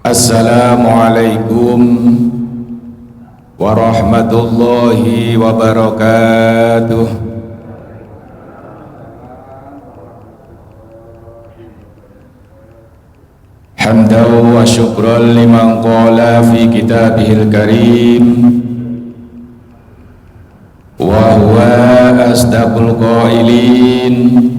Assalamualaikum warahmatullahi wabarakatuh. Hamdan wa syukran liman qala fi kitabihil karim wa huwa asdaqul qailin.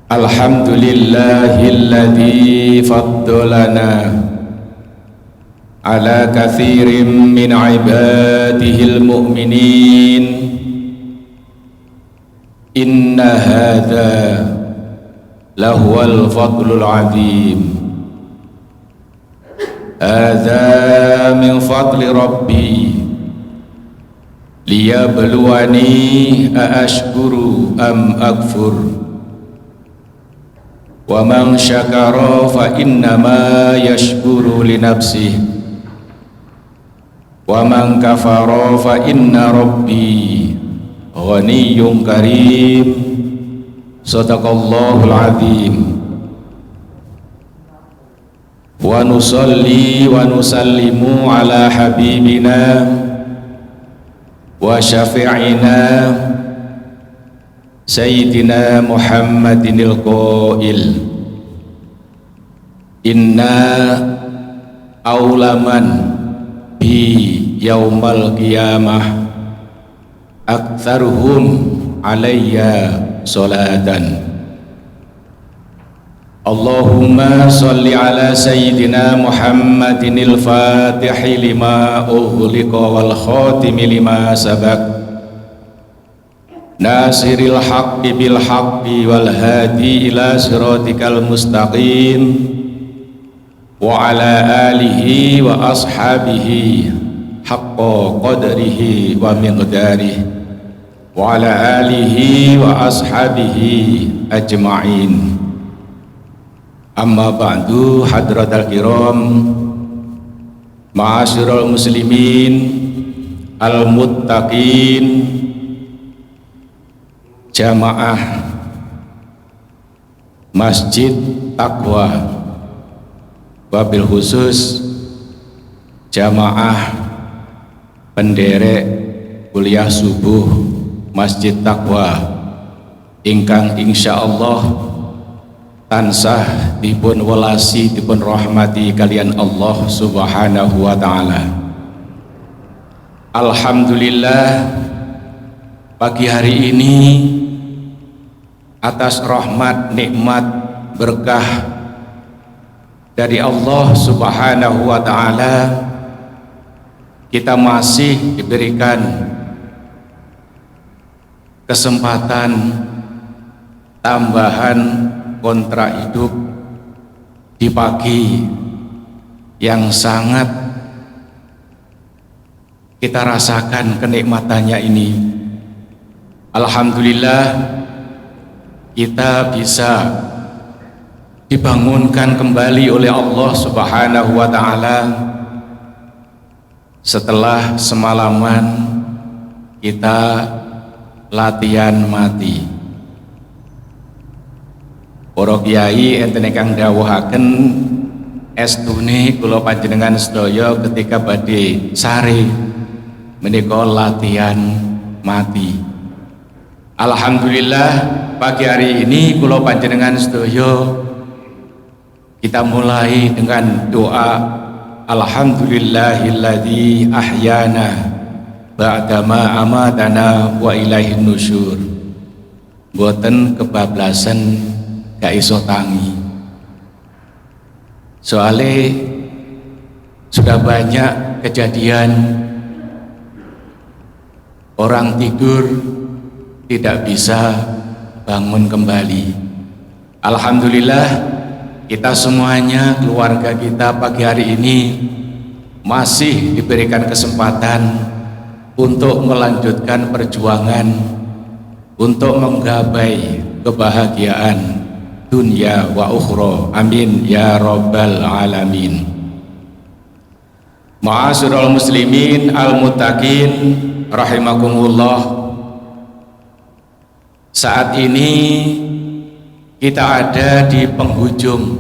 Alhamdulillahilladzi faddalana ala katsirin min ibadihil mu'minin. Inna hadza lahuwal fadlul azim. Hadza min fadli rabbi liyabluwani aashkuru am akfur. Wa man syakara fa innama yashkuru li nafsihi wa man kafara fa inna rabbi ghaniyyun karim. Shadaqallahul azim. Wa nusalli wa nusallimu ala habibina wa syafi'ina Sayyidina Muhammadinil qail inna aulaman bi yaumal qiyamah aktsaruhum alayya salatan. Allahumma salli ala Sayyidina Muhammadinil fatihi lima ughliqa wal khatimi lima sabaq nasiril haqqi bil haqqi wal hadi ila siratikal mustaqim wa ala alihi wa ashabihi haqqa qadrihi wa miqdarihi wa ala alihi wa ashabihi ajma'in. Amma ba'du, hadratal kiram, ma'asyiral muslimin al muttaqin, jamaah Masjid Taqwa, wabil khusus jamaah penderek kuliah subuh Masjid Taqwa ingkang insyaallah tansah dipun welasi dipun rahmati kalian Allah subhanahu wa ta'ala. Alhamdulillah, pagi hari ini atas rahmat, nikmat, berkah dari Allah subhanahu wa ta'ala kita masih diberikan kesempatan tambahan kontrak hidup di pagi yang sangat kita rasakan kenikmatannya ini. Alhamdulillah kita bisa dibangunkan kembali oleh Allah subhanahu wa ta'ala setelah semalaman kita latihan mati. Para kiai enten ingkang dawuhaken estune kula panjenengan sedaya ketika badhe sare menika latihan mati. Alhamdulillah pagi hari ini kula panjenengan sedaya kita mulai dengan doa alhamdulillahilladzi ahyana ba'dama amatana wa ilaihin nusyur. Mboten kebablasan gak iso tangi. Soale sudah banyak kejadian orang tidur tidak bisa bangun kembali. Alhamdulillah kita semuanya, keluarga kita pagi hari ini masih diberikan kesempatan untuk melanjutkan perjuangan untuk menggapai kebahagiaan dunia wa ukhra. Amin ya rabbal alamin. Ma'asyiral muslimin al muttaqin rahimakumullah. Saat ini kita ada di penghujung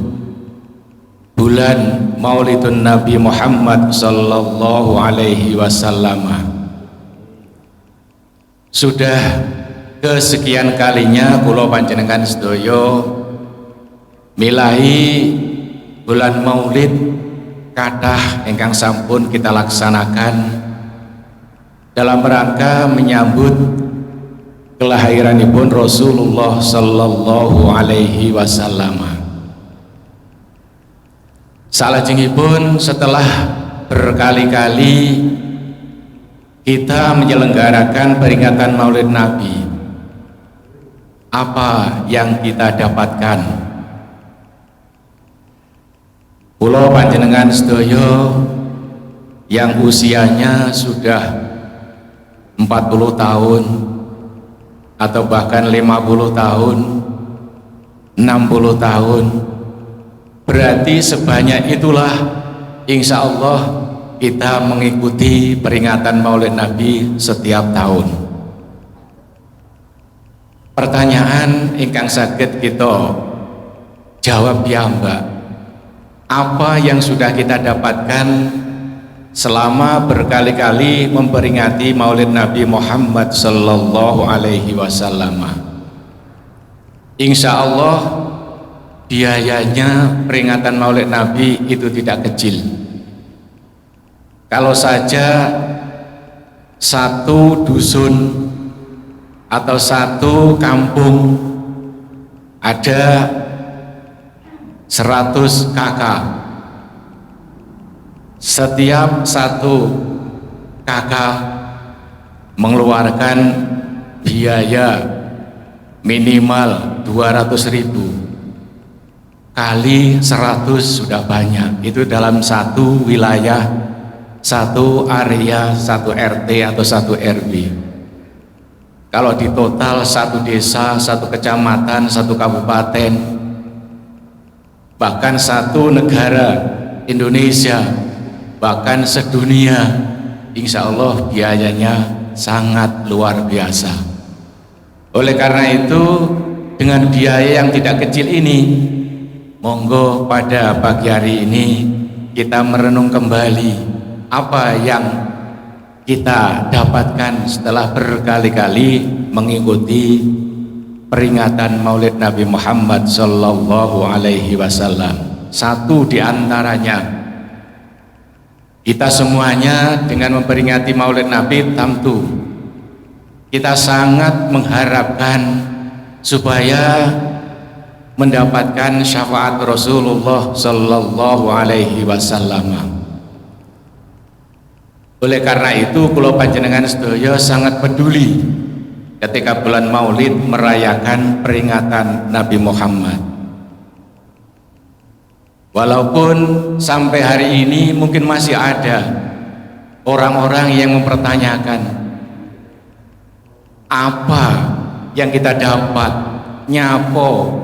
bulan Maulidun Nabi Muhammad sallallahu alaihi wasallam. Sudah kesekian kalinya kula panjenengan sedaya milahi bulan Maulid kathah ingkang sampun kita laksanakan dalam rangka menyambut kelahiranipun Rasulullah sallallahu alaihi wasallam. Salajengipun setelah berkali-kali kita menyelenggarakan peringatan Maulid Nabi, apa yang kita dapatkan? Kula panjenengan sedaya yang usianya sudah 40 tahun atau bahkan 50 tahun, 60 tahun, berarti sebanyak itulah insya Allah kita mengikuti peringatan Maulid Nabi setiap tahun. Pertanyaan ingkang saged kita jawab ya Mbak, apa yang sudah kita dapatkan selama berkali-kali memperingati Maulid Nabi Muhammad sallallahu alaihi wasallam? Insya Allah biayanya peringatan Maulid Nabi itu tidak kecil. Kalau saja satu dusun atau satu kampung ada 100 kakak, setiap satu kakak mengeluarkan biaya minimal 200.000 kali 100 sudah banyak. Itu dalam satu wilayah, satu area, satu RT atau satu RW. Kalau di total satu desa, satu kecamatan, satu kabupaten, bahkan satu negara Indonesia, bahkan sedunia, insya Allah biayanya sangat luar biasa. Oleh karena itu, dengan biaya yang tidak kecil ini, monggo pada pagi hari ini kita merenung kembali apa yang kita dapatkan setelah berkali-kali mengikuti peringatan Maulid Nabi Muhammad sallallahu alaihi wasallam. Satu di antaranya, kita semuanya dengan memperingati Maulid Nabi tentu kita sangat mengharapkan supaya mendapatkan syafaat Rasulullah sallallahu alaihi wasallam. Oleh karena itu kula panjenengan sedaya sangat peduli ketika bulan Maulid merayakan peringatan Nabi Muhammad. Walaupun sampai hari ini mungkin masih ada orang-orang yang mempertanyakan apa yang kita dapat nyapo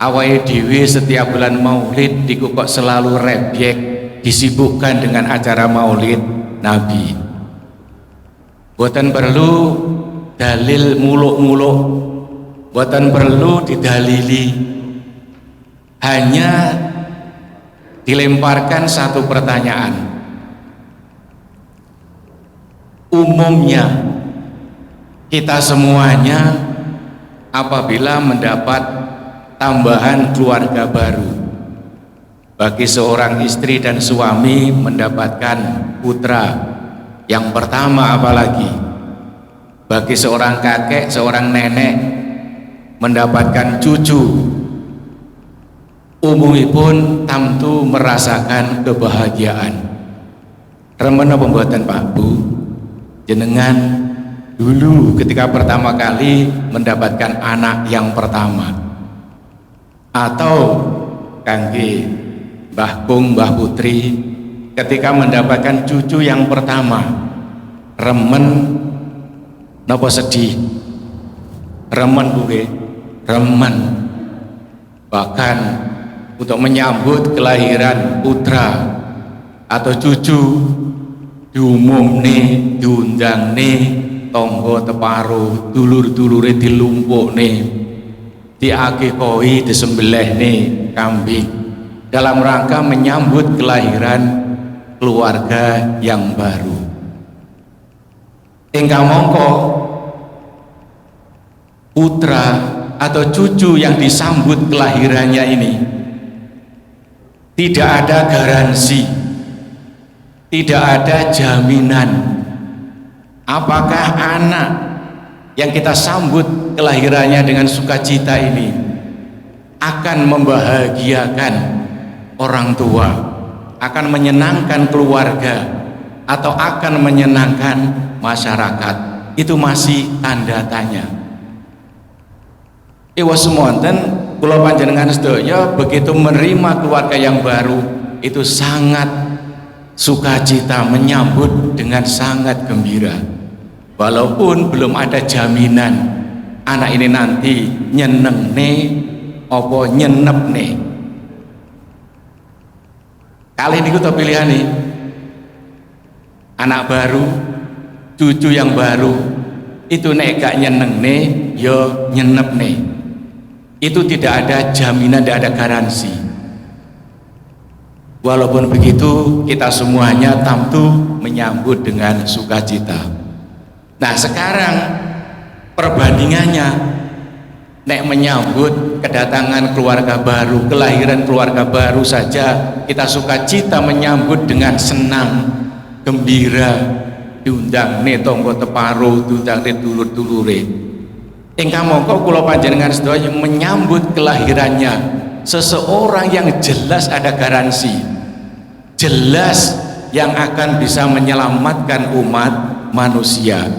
awake dhewe setiap bulan Maulid diku kok selalu rebyek disibukkan dengan acara Maulid Nabi. Boten perlu dalil muluk-muluk, boten perlu didalili, hanya dilemparkan satu pertanyaan. Umumnya kita semuanya apabila mendapat tambahan keluarga baru, bagi seorang istri dan suami mendapatkan putra yang pertama, apalagi bagi seorang kakek, seorang nenek mendapatkan cucu, umumipun tamtu merasakan kebahagiaan. Remen apa mboten Pak Bu? Jenengan dulu ketika pertama kali mendapatkan anak yang pertama, atau kangge Mbah Kung, Mbah Putri ketika mendapatkan cucu yang pertama, remen napa sedih? Remen buke, remen. Bahkan untuk menyambut kelahiran putra atau cucu diumumne, diundangne tangga teparo, dulur-dulure dilumpukne, diakikoi, disembelih nih kambing dalam rangka menyambut kelahiran keluarga yang baru. Ingkang mongko putra atau cucu yang disambut kelahirannya ini tidak ada garansi, tidak ada jaminan apakah anak yang kita sambut kelahirannya dengan sukacita ini akan membahagiakan orang tua, akan menyenangkan keluarga, atau akan menyenangkan masyarakat. Itu masih tanda tanya. Iwa semonten kula panjenengan sedaya begitu menerima keluarga yang baru itu sangat sukacita, menyambut dengan sangat gembira, walaupun belum ada jaminan anak ini nanti nyeneng nih opo nyenep nih. Kali ini kita pilihan nih anak baru, cucu yang baru itu nek gak nyeneng nih yo nyenep nih. Itu tidak ada jaminan, tidak ada garansi. Walaupun begitu kita semuanya tentu menyambut dengan sukacita. Nah sekarang perbandingannya, nek menyambut kedatangan keluarga baru, kelahiran keluarga baru saja kita sukacita menyambut dengan senang, gembira, diundang nih tonggo teparo, diundang nih dulur-dulure. Ingkang mongko kula panjenengan sedaya menyambut kelahirannya seseorang yang jelas ada garansi, jelas yang akan bisa menyelamatkan umat manusia,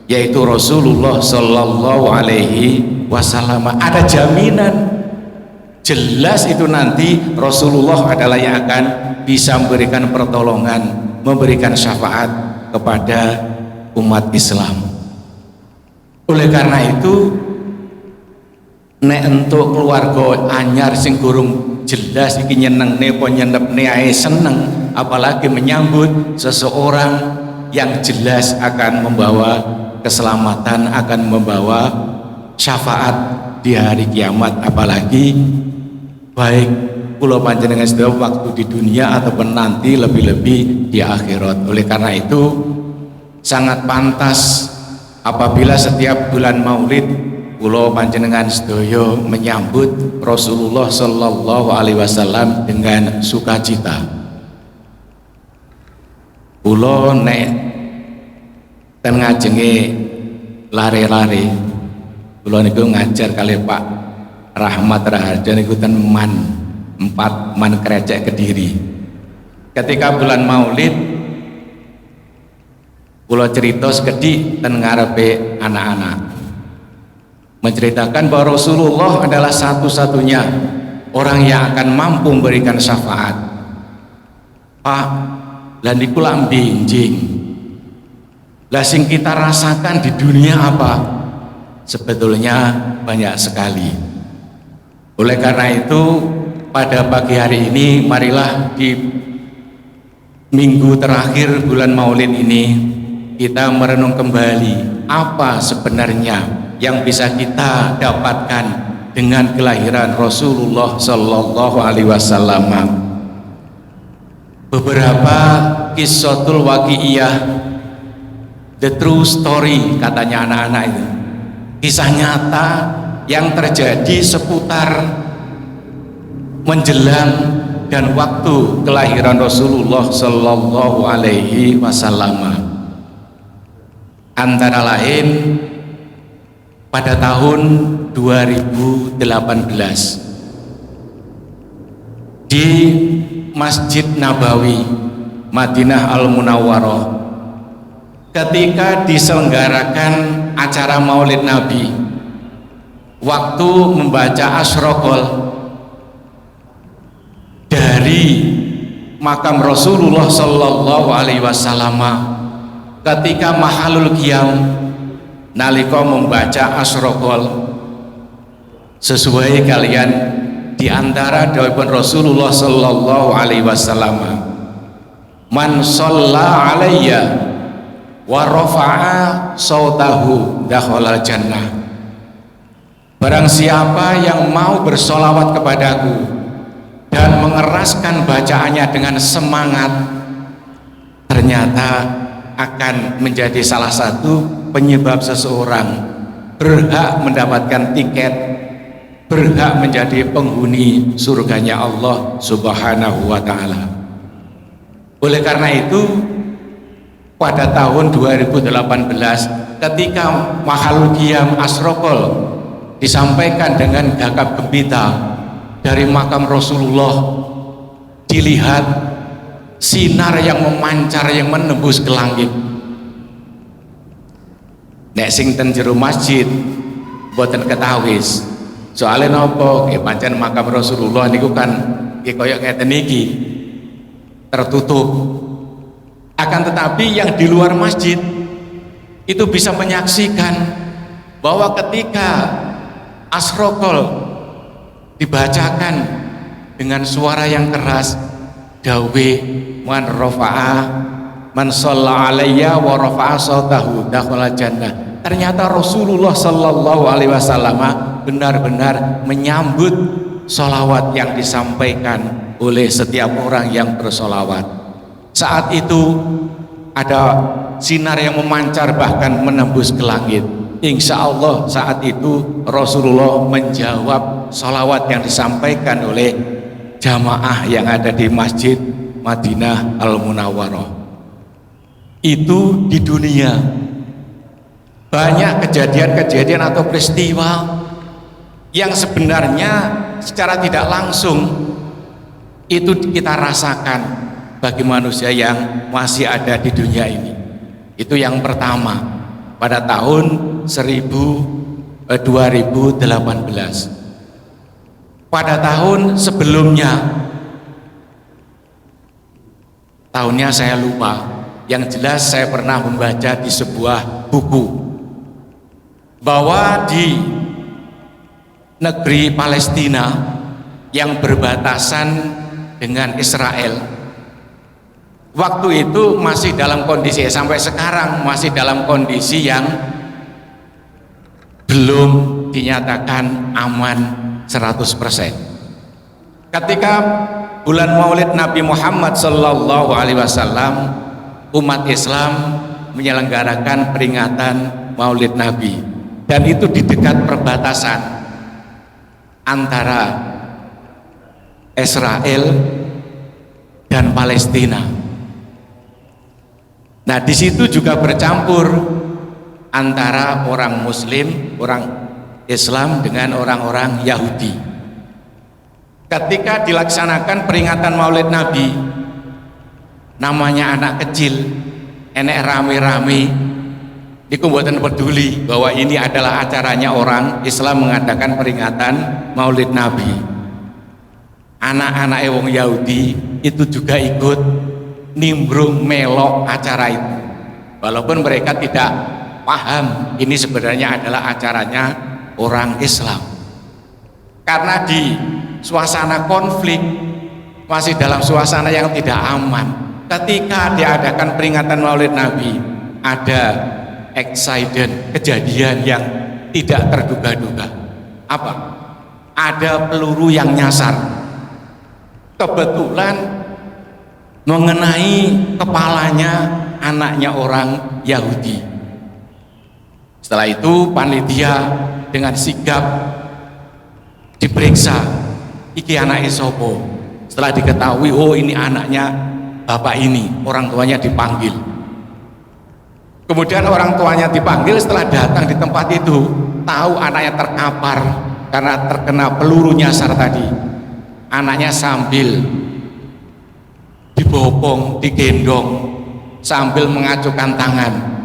yaitu Rasulullah Shallallahu Alaihi Wasallam. Ada jaminan jelas itu nanti Rasulullah adalah yang akan bisa memberikan pertolongan, memberikan syafaat kepada umat Islam. Oleh karena itu nek entuk keluarga anyar sing gurung jelas iki nyenengne apa nyenepne ae seneng, apalagi menyambut seseorang yang jelas akan membawa keselamatan, akan membawa syafaat di hari kiamat, apalagi baik kula panjenengan sedaya waktu di dunia ataupun nanti lebih-lebih di akhirat. Oleh karena itu sangat pantas apabila setiap bulan Maulid kula panjenengan sedaya menyambut Rasulullah Shallallahu Alaihi Wasallam dengan sukacita. Kula nek ten ngajenge lare-lare kula niku ngajar kali Pak Rahmat Raharja niku ten man 4 man Krecek Kediri. Ketika bulan Maulid kula cerita sekedhik ten ngarepe anak-anak, menceritakan bahwa Rasulullah adalah satu-satunya orang yang akan mampu memberikan syafaat. Pak, lan niku lak benjing. Lah sing kita rasakan di dunia apa? Sebetulnya banyak sekali. Oleh karena itu pada pagi hari ini marilah di minggu terakhir bulan Maulid ini kita merenung kembali apa sebenarnya yang bisa kita dapatkan dengan kelahiran Rasulullah Shallallahu Alaihi Wasallam. Beberapa kisahul waqi'iyah, the true story katanya anak-anak itu, kisah nyata yang terjadi seputar menjelang dan waktu kelahiran Rasulullah Shallallahu Alaihi Wasallam. Antara lain pada tahun 2018 di Masjid Nabawi Madinah Al-Munawwarah ketika diselenggarakan acara Maulid Nabi, waktu membaca Asyraqal dari makam Rasulullah Shallallahu Alaihi Wasallam, ketika mahalul qiyam nalika membaca Asyraqal sesuai kalian diantara dawuhipun Rasulullah Shallallahu Alaihi Wasallam, man shalla alayya wa rafa'a sautahu dakhalal jannah. barang siapa yang mau bersolawat kepadaku dan mengeraskan bacaannya dengan semangat, ternyata akan menjadi salah satu penyebab seseorang berhak mendapatkan tiket, berhak menjadi penghuni surganya Allah Subhanahu wa ta'ala. Oleh karena itu, pada tahun 2018 ketika Mahaludiyam Asrokol disampaikan dengan gagap gembita dari makam Rasulullah, dilihat sinar yang memancar yang menembus ke langit. Nek sing ten jero masjid boten ketawis. Soalnya nopo? Pancen makam Rasulullah niku kan koyok ngeten iki tertutup. Akan tetapi yang di luar masjid itu bisa menyaksikan bahwa ketika Asrokol dibacakan dengan suara yang keras, dawe man rafa'a man shalla alayya wa rafa'a sautahu dakhala jannah. Ternyata Rasulullah sallallahu alaihi wasallam benar-benar menyambut sholawat yang disampaikan oleh setiap orang yang bersolawat. Saat itu ada sinar yang memancar bahkan menembus ke langit. Insya Allah saat itu Rasulullah menjawab sholawat yang disampaikan oleh jamaah yang ada di Masjid Madinah Al-Munawwarah. Itu di dunia banyak kejadian-kejadian atau peristiwa yang sebenarnya secara tidak langsung itu kita rasakan bagi manusia yang masih ada di dunia ini. Itu yang pertama pada tahun 2018. Pada tahun sebelumnya, tahunnya saya lupa, yang jelas saya pernah membaca di sebuah buku bahwa di negeri Palestina yang berbatasan dengan Israel, waktu itu masih dalam kondisi, sampai sekarang masih dalam kondisi yang belum dinyatakan aman 100%. Ketika bulan Maulid Nabi Muhammad sallallahu alaihi wasallam, umat Islam menyelenggarakan peringatan Maulid Nabi, dan itu di dekat perbatasan antara Israel dan Palestina. Nah, di situ juga bercampur antara orang Muslim, orang Islam dengan orang-orang Yahudi. Ketika dilaksanakan peringatan Maulid Nabi, namanya anak kecil, enek rame-rame, niku mboten peduli bahwa ini adalah acaranya orang Islam mengadakan peringatan Maulid Nabi. Anak-anak wong Yahudi itu juga ikut nimbrung melok acara itu, walaupun mereka tidak paham ini sebenarnya adalah acaranya orang Islam. Karena di suasana konflik, masih dalam suasana yang tidak aman, ketika diadakan peringatan Maulid Nabi, ada accident, kejadian yang tidak terduga-duga. Apa? Ada peluru yang nyasar, kebetulan mengenai kepalanya anaknya orang Yahudi. Setelah itu panitia dengan sigap diperiksa, iki anaknya sopo. Setelah diketahui, oh ini anaknya bapak ini, orang tuanya dipanggil. Kemudian orang tuanya dipanggil, setelah datang di tempat itu, tahu anaknya terkapar karena terkena peluru nyasar tadi. Anaknya sambil dibopong, digendong, sambil mengacukan tangan.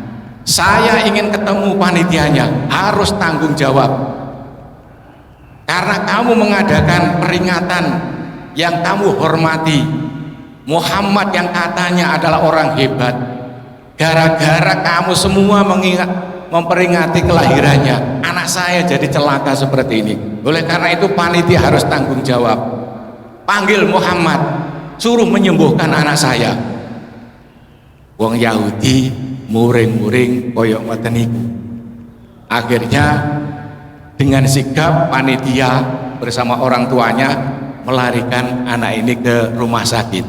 Saya ingin ketemu panitianya, harus tanggung jawab. Karena kamu mengadakan peringatan yang kamu hormati Muhammad yang katanya adalah orang hebat, gara-gara kamu semua memperingati kelahirannya, anak saya jadi celaka seperti ini. Oleh karena itu panitia harus tanggung jawab. Panggil Muhammad, suruh menyembuhkan anak saya. Wong Yahudi muring-muring koyok ngoten niku. Akhirnya Dengan sigap panitia bersama orang tuanya melarikan anak ini ke rumah sakit.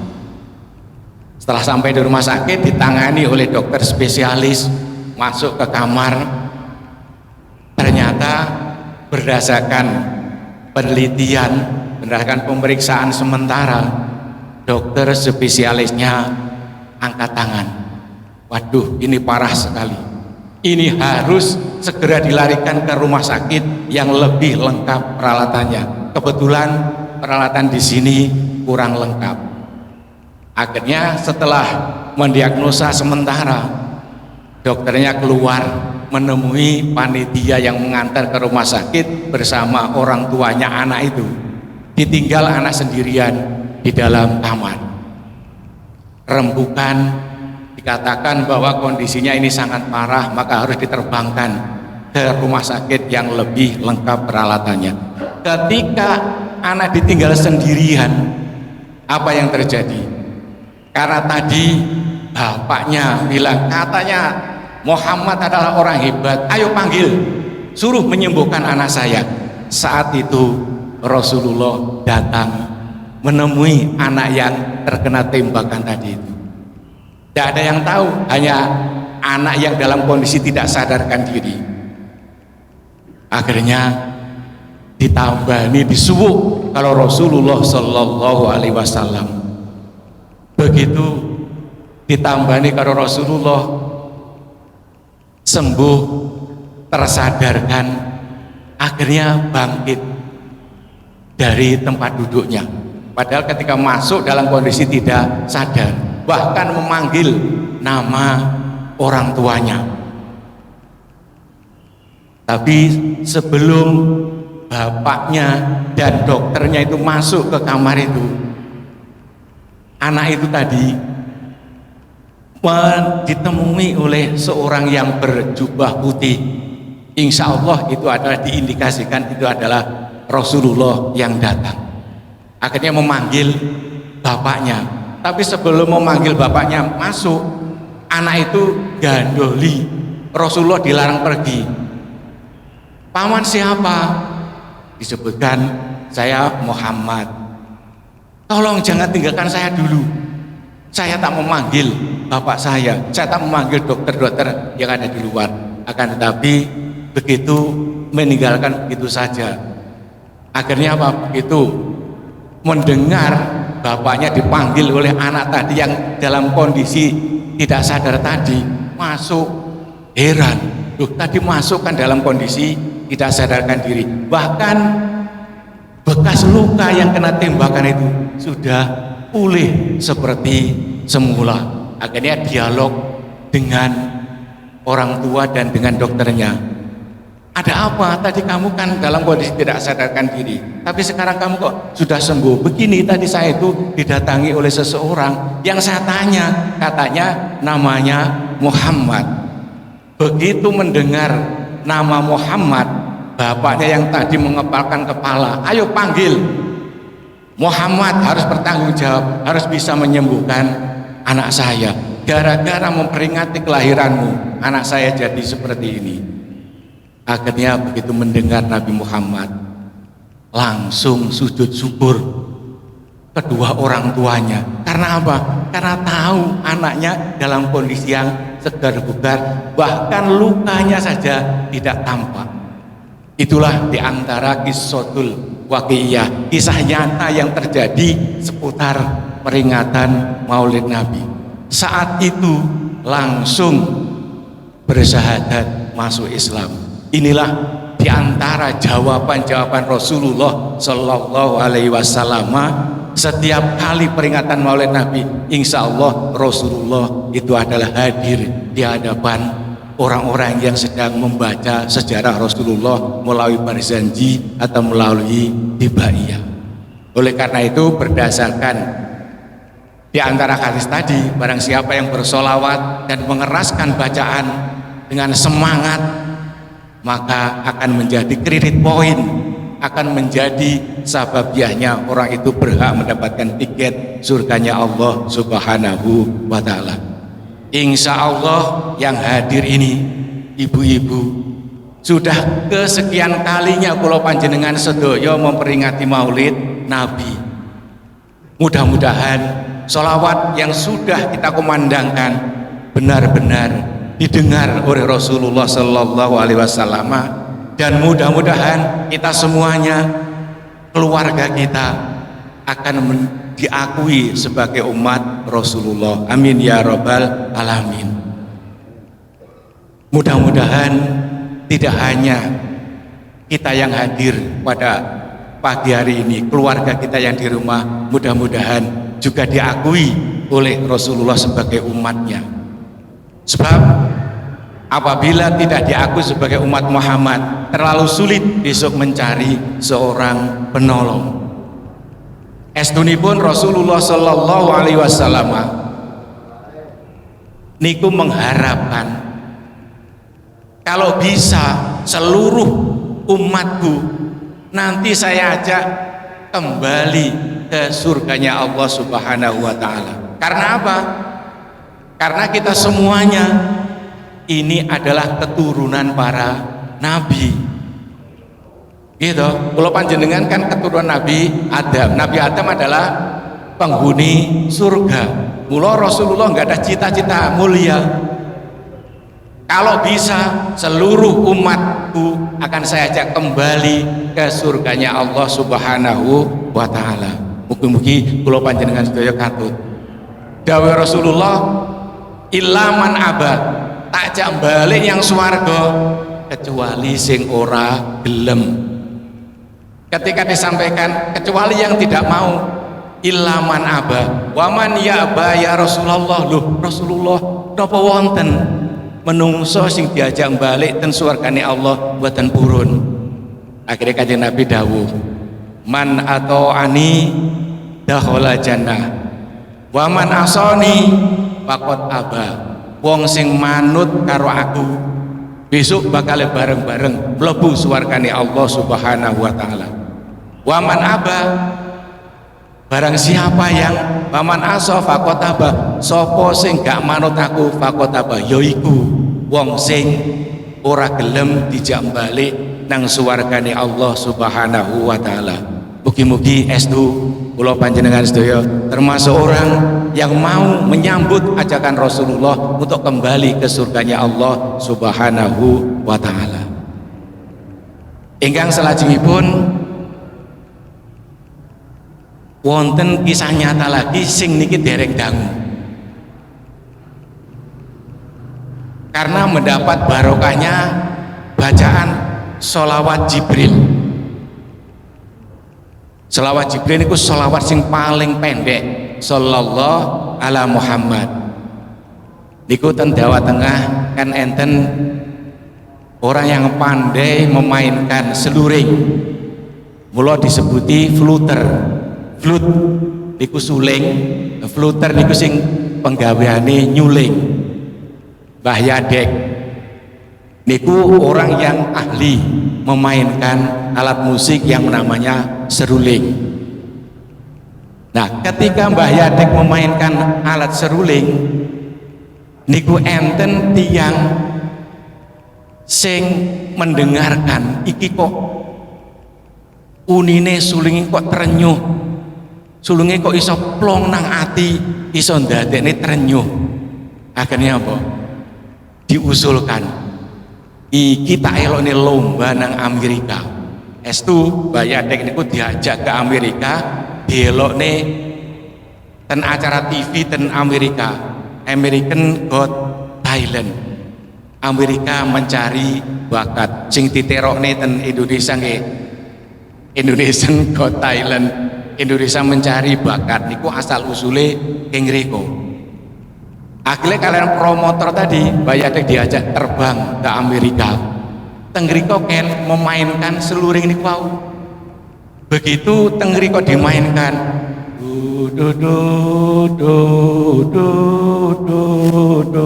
Setelah sampai di rumah sakit, ditangani oleh dokter spesialis, masuk ke kamar. Ternyata berdasarkan penelitian, berdasarkan pemeriksaan sementara, dokter spesialisnya angkat tangan. Waduh, ini parah sekali. Ini harus segera dilarikan ke rumah sakit yang lebih lengkap peralatannya. Kebetulan peralatan di sini kurang lengkap. Akhirnya setelah mendiagnosa sementara, dokternya keluar menemui panitia yang mengantar ke rumah sakit bersama orang tuanya anak itu. Ditinggal anak sendirian di dalam kamar. Rembukan, dikatakan bahwa kondisinya ini sangat parah, maka harus diterbangkan ke rumah sakit yang lebih lengkap peralatannya. Ketika anak ditinggal sendirian, apa yang terjadi? Karena tadi bapaknya bilang, katanya Muhammad adalah orang hebat, ayo panggil, suruh menyembuhkan anak saya. Saat itu Rasulullah datang menemui anak yang terkena tembakan tadi itu. Tidak ada yang tahu, hanya anak yang dalam kondisi tidak sadarkan diri. Akhirnya ditambah, ini disuwuk kalau Rasulullah Shallallahu Alaihi Wasallam. Begitu ditambah nih kalau Rasulullah sembuh, tersadarkan, akhirnya bangkit dari tempat duduknya. Padahal ketika masuk dalam kondisi tidak sadar, bahkan memanggil nama orang tuanya. Tapi sebelum bapaknya dan dokternya itu masuk ke kamar itu, anak itu tadi ditemui oleh seorang yang berjubah putih. Insya Allah itu adalah diindikasikan itu adalah Rasulullah yang datang. Akhirnya memanggil bapaknya. Tapi sebelum memanggil bapaknya masuk, anak itu gandoli. Rasulullah dilarang pergi. Paman siapa? Disebutkan, saya Muhammad. Tolong jangan tinggalkan saya dulu. Saya tak memanggil bapak saya tak memanggil dokter-dokter yang ada di luar. Akan tetapi begitu meninggalkan begitu saja. Akhirnya apa? Begitu mendengar bapaknya dipanggil oleh anak tadi yang dalam kondisi tidak sadar tadi, masuk, heran. Loh, tadi masuk kan dalam kondisi tidak sadarkan diri. Bahkan bekas luka yang kena tembakan itu sudah pulih seperti semula. Akhirnya dialog dengan orang tua dan dengan dokternya. Ada apa? Tadi kamu kan dalam kondisi tidak sadarkan diri, tapi sekarang kamu kok sudah sembuh. Begini, tadi saya itu didatangi oleh seseorang yang saya tanya, katanya namanya Muhammad. Begitu mendengar nama Muhammad, bapaknya yang tadi mengepalkan kepala, ayo panggil Muhammad, harus bertanggung jawab, harus bisa menyembuhkan anak saya. Gara-gara memperingati kelahiranmu, anak saya jadi seperti ini. Akhirnya begitu mendengar Nabi Muhammad, langsung sujud syukur kedua orang tuanya. Karena apa? Karena tahu anaknya dalam kondisi yang segar bugar, bahkan lukanya saja tidak tampak. Itulah diantara kisahul waqi'iyah, kisah nyata yang terjadi seputar peringatan Maulid Nabi. Saat itu langsung bersyahadat masuk Islam. Inilah diantara jawaban-jawaban Rasulullah Shallallahu Alaihi Wasallam. Setiap kali peringatan Maulid Nabi, insya Allah Rasulullah itu adalah hadir di hadapan orang-orang yang sedang membaca sejarah Rasulullah melalui barzanji atau melalui dibaiyah. Oleh karena itu, berdasarkan di antara hadis tadi, barang siapa yang bersolawat dan mengeraskan bacaan dengan semangat, maka akan menjadi kredit poin, akan menjadi sababiahnya orang itu berhak mendapatkan tiket surganya Allah Subhanahu wa ta'ala. Insya Allah yang hadir ini ibu-ibu Sudah kesekian kalinya kula panjenengan sedaya memperingati Maulid Nabi. Mudah-mudahan sholawat yang sudah kita kumandangkan benar-benar didengar oleh Rasulullah Sallallahu Alaihi Wasallam, dan mudah-mudahan kita semuanya, keluarga kita akan diakui sebagai umat Rasulullah. Amin ya rabbal alamin. Mudah-mudahan tidak hanya kita yang hadir pada pagi hari ini, keluarga kita yang di rumah mudah-mudahan juga diakui oleh Rasulullah sebagai umatnya. Sebab apabila tidak diakui sebagai umat Muhammad, terlalu sulit besok mencari seorang penolong. Estunipun Rasulullah Sallallahu Alaihi Wasallam niku mengharapkan kalau bisa seluruh umatku nanti saya ajak kembali ke surganya Allah Subhanahu wa Ta'ala. Karena apa? Karena kita semuanya ini adalah keturunan para nabi. Gitu. Kalau panjenengan kan keturunan Nabi Adam. Nabi Adam adalah penghuni surga. Mula Rasulullah nggak ada cita-cita mulia. Kalau bisa seluruh umatku akan saya ajak kembali ke surganya Allah Subhanahu wa Ta'ala. Mugi-mugi kula panjenengan sedaya katut. Dawuh Rasulullah, ilaman abad, tak jak balik yang swarga kecuali sing ora gelem. Ketika disampaikan kecuali yang tidak mau, ilaman abad, waman ya aba ya Rasulullah. Loh Rasulullah, napa wonten menungso sing diajak balik ten swargane Allah mboten purun? Akhirnya Kanjeng Nabi dawuh, man ata'ani dakhala jannah wa man asani faqad aba. Wong sing manut karo aku besok bakal bareng-bareng mlebu swargane Allah Subhanahu wa Ta'ala. Wa man aba, barang siapa yang paman asa faqad aba, sapa sing gak manut aku faqad aba, yaiku wong sing ora gelem dijak balik nang swargane Allah Subhanahu wa Ta'ala. Mugi-mugi estu kula panjenengan sedaya termasuk orang yang mau menyambut ajakan Rasulullah untuk kembali ke surganya Allah Subhanahu wa Ta'ala. Ingkang salajengipun wonten kisah nyata lagi sing niki dereng dangu. Karena mendapat barokahnya bacaan sholawat Jibril. Sholawat Jibril itu sholawat sing paling pendek, sallallahu ala Muhammad. Niku ten Jawa Tengah kan enten orang yang pandai memainkan seluring, mula disebuti fluter. Flut niku suling, fluter niku sing penggaweane nyuling. Mbah Yadek niku orang yang ahli memainkan alat musik yang namanya seruling. Nah, ketika Mbah Yadek memainkan alat seruling niku enten tiang sing mendengarkan iki kok unine sulinge kok trenyuh, sulunge kok iso plong nang ati, iso ndadekne trenyuh. Akhirnya apa? Diusulkan iki tak elokne lomba nang Amerika. Estu Mbah Yadek niku diajak ke Amerika, dielokne ten acara TV ten Amerika, American Got Talent. Amerika mencari bakat, sing diterokne ten Indonesia nggih Indonesian Got Talent. Indonesia mencari bakat niku asal usule keng riko. Akhirnya kalian promotor tadi Mbah Yadek diajak terbang ke Amerika. Tengriko ken memainkan seluring niku wau. Begitu tengriko dimainkan, do do do do do do do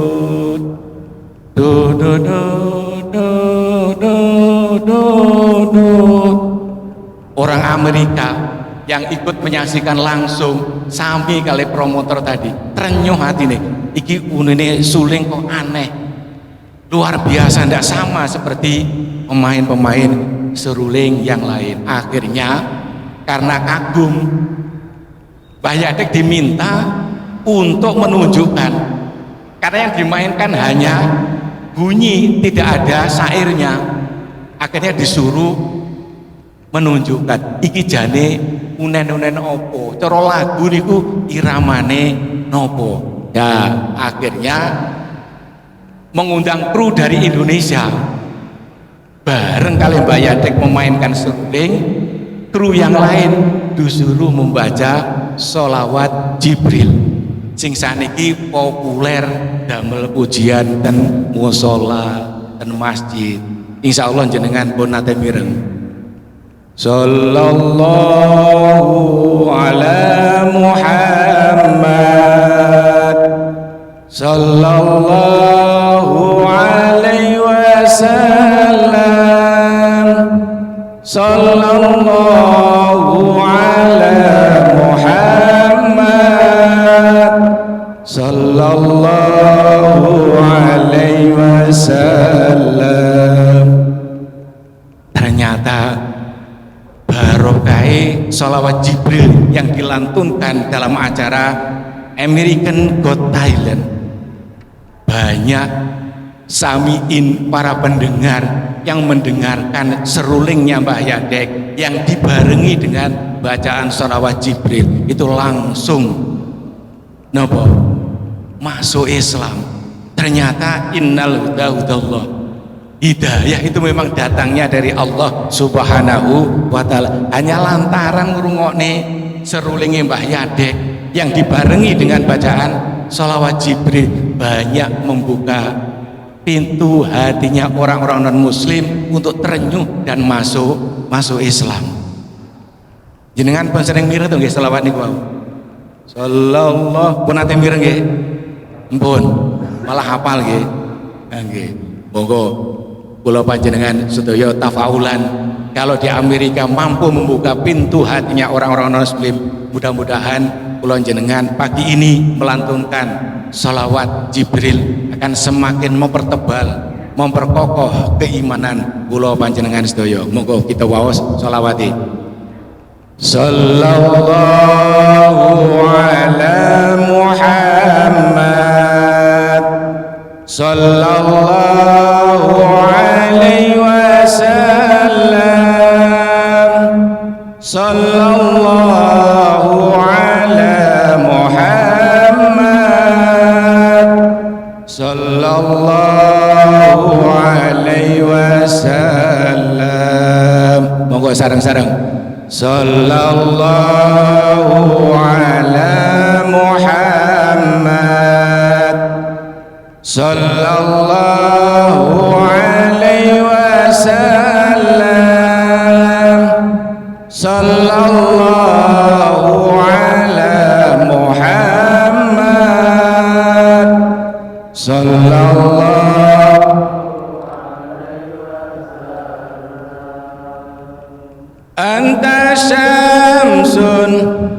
do do do do do do. Orang Amerika yang ikut menyaksikan langsung sami kali promotor tadi trenyuh hati nih, iki unine suling kok aneh, luar biasa, tidak sama seperti pemain-pemain seruling yang lain. Akhirnya karena kagum, Mbah Yadek diminta untuk menunjukkan, karena yang dimainkan hanya bunyi, tidak ada syairnya. Akhirnya disuruh menunjukkan iki jane unen-unen opo, cara lagu niku iramane nopo. Ya, akhirnya mengundang kru dari Indonesia bareng kali Mbah Yadek memainkan seruling, kru yang lain disuruh membaca sholawat Jibril sing saniki populer damel pujian dan musola dan masjid. Insya Allah jenengan pun nate mireng. Sallallahu ala Muhammad, sallallahu alaihi wasallam, sallallahu ala Muhammad, sallallahu alaihi wasallam. Ternyata barokai sholawat Jibril yang dilantunkan dalam acara American Got Talent, banyak samiin para pendengar yang mendengarkan serulingnya Mbah Yadek yang dibarengi dengan bacaan sholawat Jibril itu langsung nopo masuk Islam. Ternyata innal hudahudallah, hidayah itu memang datangnya dari Allah Subhanahu wa ta'ala. Hanya lantaran ngrungokne serulingnya Mbah Yadek yang dibarengi dengan bacaan sholawat Jibril, banyak membuka pintu hatinya orang-orang non muslim untuk terenyuh dan masuk Islam. Jenengan pun sering mireng tuh nggih sholawat niku wau. Sallallahu pun ate mireng nggih. Mpun, malah hafal nggih. Nggih. Monggo kula panjenengan sedaya tafaulan, kalau di Amerika mampu membuka pintu hatinya orang-orang non muslim, mudah-mudahan kula jenengan pagi ini melantunkan sholawat Jibril akan semakin mempertebal, memperkokoh keimanan kula panjenengan sedaya. Monggo kita waos sholawati. Sallallahu ala Muhammad, sallallahu alaihi wasallam, sallallahu ala Muhammad, sallallahu alaihi wasallam. Monggo sareng-sareng. Sallallahu ala Muhammad, sallallahu alaihi wasallam, sallallahu ala Muhammad, sallallahu. Anta syamsun,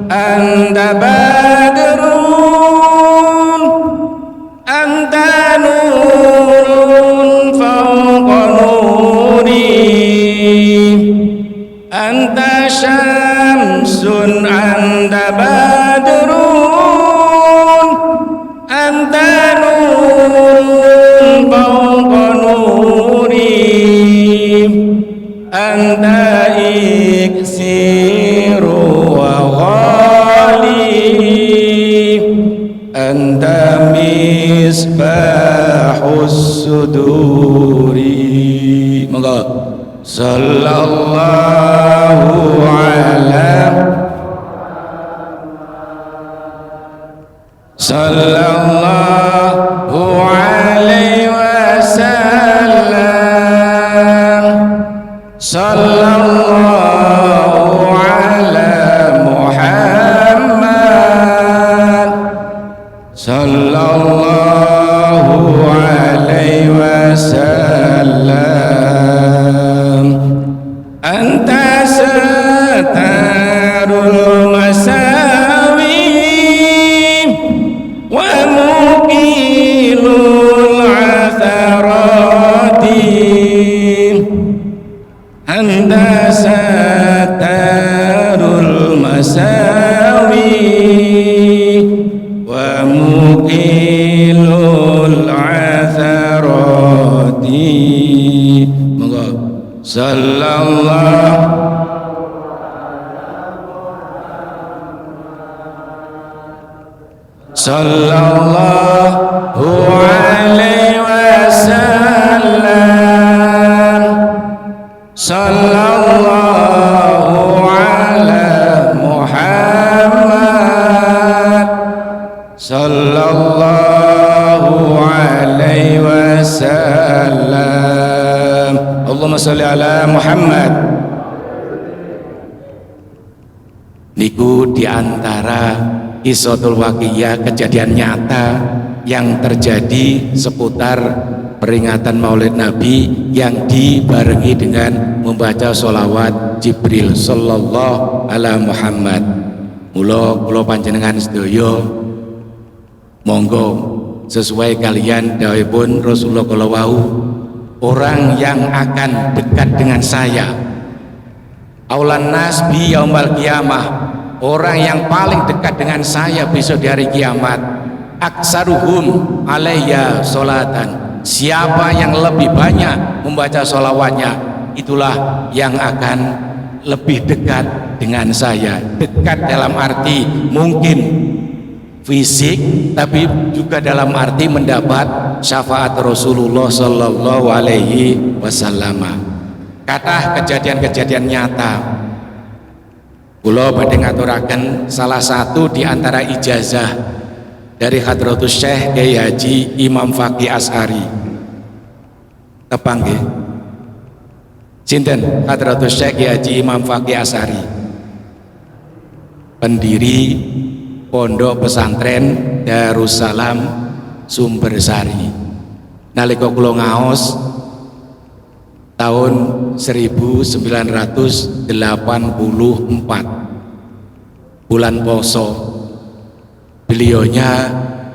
anta badrun, anta nurun fawqa nuri, anta syamsun, anta badrun, anta nurun fawqa nuri, anta iksiru wa ghali, anta misbahus suduri. Monggo. Sallallahu ala, sallallahu alaihi wasallam, sallallahu ala Muhammad, sallallahu alaihi wasallam. Anta satarul masawi wa muqilul atharat, anta satarul masawi wa muqilul atharati. Monggo sallallahu sallallahu alaihi wasallam, sallallahu ala Muhammad, sallallahu alaihi wasallam. Allahumma sholli ala Muhammad. Niku diantara Qissatul Waqiah, kejadian nyata yang terjadi seputar peringatan Maulid Nabi yang dibarengi dengan membaca sholawat Jibril sallallahu ala Muhammad. Mula panjenengan sedaya monggo sesuai kalian dawuhipun Rasulullah kalawau, orang yang akan dekat dengan saya aulan nas bi yaumal qiyamah, orang yang paling dekat dengan saya besok di hari kiamat, aksaruhum alayya sholatan, siapa yang lebih banyak membaca sholawatnya, itulah yang akan lebih dekat dengan saya. Dekat dalam arti mungkin fisik, tapi juga dalam arti mendapat syafaat Rasulullah sallallahu alaihi wasallam. Kata kejadian-kejadian nyata, kula badhe ngaturaken salah satu di antara ijazah dari Hadratus Syekh Kyai Haji Imam Faqih Asy'ari. Tepang nggih. Sinten Hadratus Syekh Kyai Haji Imam Faqih Asy'ari, pendiri Pondok Pesantren Darussalam Sumbersari. Nalika kula ngaos tahun 1984 bulan Poso, beliaunya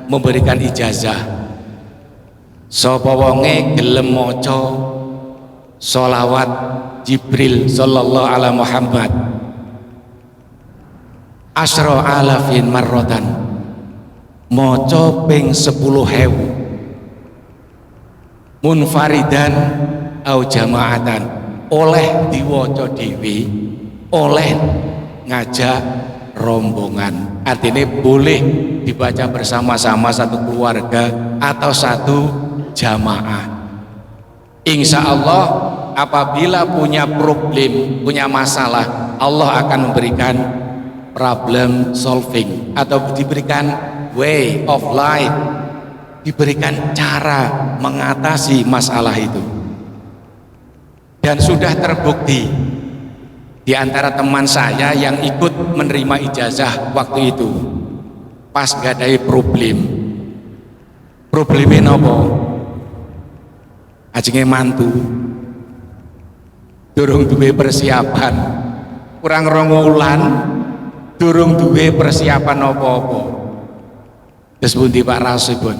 memberikan ijazah, sapa wonge gelem maca sholawat Jibril sallallahu ala Muhammad asra alafin marrotan, maca ping 10.000 munfaridan au jamaatan, oleh diwaca dhewe, oleh ngajak rombongan. Artinya boleh dibaca bersama-sama satu keluarga atau satu jamaah. Insya Allah apabila punya problem, punya masalah, Allah akan memberikan problem solving atau diberikan way of life, diberikan cara mengatasi masalah itu. Dan sudah terbukti di antara teman saya yang ikut menerima ijazah waktu itu, pas gadai problemnya nopo, ajenge mantu durung duwe persiapan, kurang 2 wulan durung duwe persiapan apa-apa. Terus pundi Pak Rasibun,